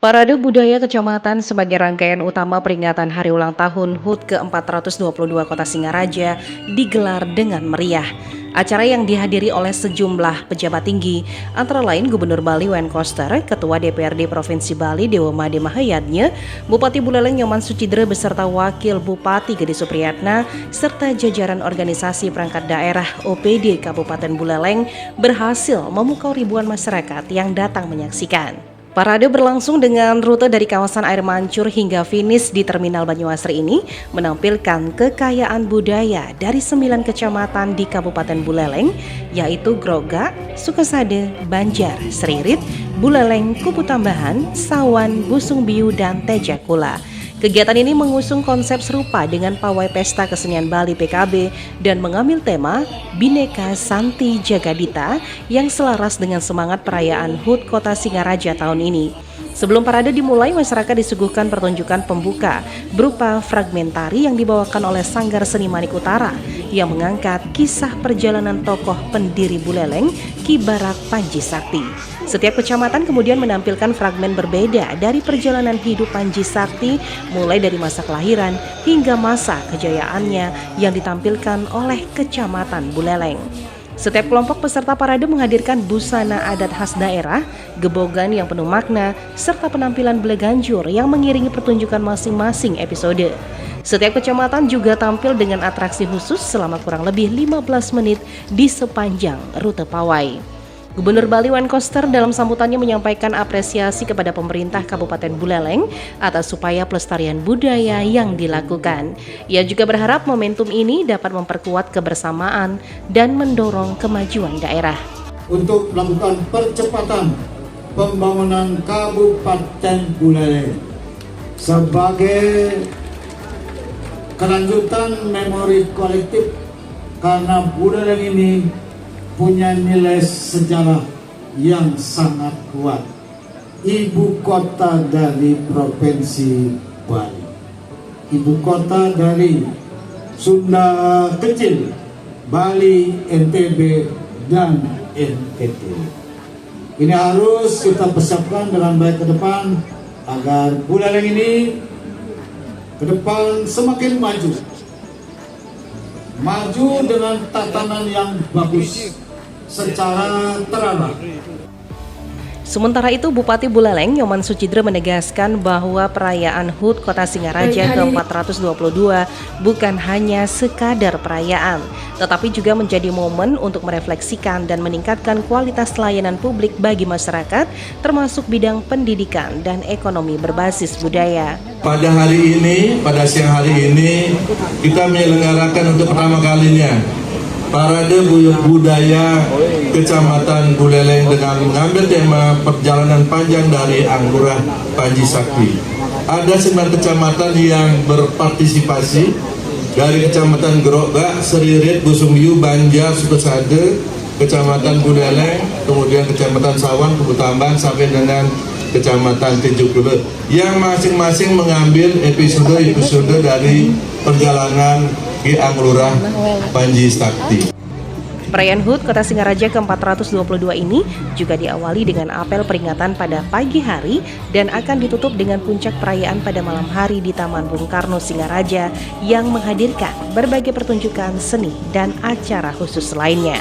Parade Budaya Kecamatan sebagai rangkaian utama peringatan Hari Ulang Tahun HUT ke-422 Kota Singaraja digelar dengan meriah. Acara yang dihadiri oleh sejumlah pejabat tinggi, antara lain Gubernur Bali Wayan Koster, Ketua DPRD Provinsi Bali Dewa Made Mahayatnya, Bupati Buleleng Nyoman Sucidre beserta Wakil Bupati Gede Supriyatna, serta jajaran organisasi perangkat daerah OPD Kabupaten Buleleng berhasil memukau ribuan masyarakat yang datang menyaksikan. Parade berlangsung dengan rute dari kawasan Air Mancur hingga finish di Terminal Banyuasri ini menampilkan kekayaan budaya dari 9 kecamatan di Kabupaten Buleleng, yaitu Groga, Sukasade, Banjar, Seririt, Buleleng, Kupu Tambahan, Sawan, Busung Biu, dan Tejakula. Kegiatan ini mengusung konsep serupa dengan Pawai Pesta Kesenian Bali PKB dan mengambil tema Bhinneka Santi Jagadita yang selaras dengan semangat perayaan HUT Kota Singaraja tahun ini. Sebelum parade dimulai, masyarakat disuguhkan pertunjukan pembuka berupa fragmentari yang dibawakan oleh Sanggar Seni Manik Utara yang mengangkat kisah perjalanan tokoh pendiri Buleleng, Ki Barak Panji Sakti. Setiap kecamatan kemudian menampilkan fragmen berbeda dari perjalanan hidup Panji Sakti mulai dari masa kelahiran hingga masa kejayaannya yang ditampilkan oleh Kecamatan Buleleng. Setiap kelompok peserta parade menghadirkan busana adat khas daerah, gebogan yang penuh makna, serta penampilan beleganjur yang mengiringi pertunjukan masing-masing episode. Setiap kecamatan juga tampil dengan atraksi khusus selama kurang lebih 15 menit di sepanjang rute pawai. Gubernur Bali Wayan Koster dalam sambutannya menyampaikan apresiasi kepada pemerintah Kabupaten Buleleng atas upaya pelestarian budaya yang dilakukan. Ia juga berharap momentum ini dapat memperkuat kebersamaan dan mendorong kemajuan daerah. Untuk melakukan percepatan pembangunan Kabupaten Buleleng sebagai kelanjutan memori kolektif, karena Buleleng ini punya nilai sejarah yang sangat kuat. Ibu kota dari Provinsi Bali, ibu kota dari Sunda Kecil, Bali, NTB, dan NTT. Ini harus kita persiapkan dengan baik ke depan agar Buleleng ini ke depan semakin maju dengan tatanan yang bagus secara terarah. Sementara itu, Bupati Buleleng Nyoman Sucidre menegaskan bahwa perayaan HUT Kota Singaraja ke-422 bukan hanya sekadar perayaan, tetapi juga menjadi momen untuk merefleksikan dan meningkatkan kualitas layanan publik bagi masyarakat, termasuk bidang pendidikan dan ekonomi berbasis budaya. Pada hari ini, pada siang hari ini, kita menyelenggarakan untuk pertama kalinya Parade Budaya Kecamatan Buleleng dengan mengambil tema perjalanan panjang dari Anggurah Panji Sakti. Ada 9 kecamatan yang berpartisipasi dari Kecamatan Groga, Seririt, Busung Biu, Banjar, Sukasade, Kecamatan Buleleng, kemudian Kecamatan Sawan, Kupu Tambahan, sampai dengan Kecamatan Tejakula, yang masing-masing mengambil episode dari perjalanan Ki Anggurah Panji Sakti. Perayaan HUT Kota Singaraja ke-422 ini juga diawali dengan apel peringatan pada pagi hari dan akan ditutup dengan puncak perayaan pada malam hari di Taman Bung Karno Singaraja yang menghadirkan berbagai pertunjukan seni dan acara khusus lainnya.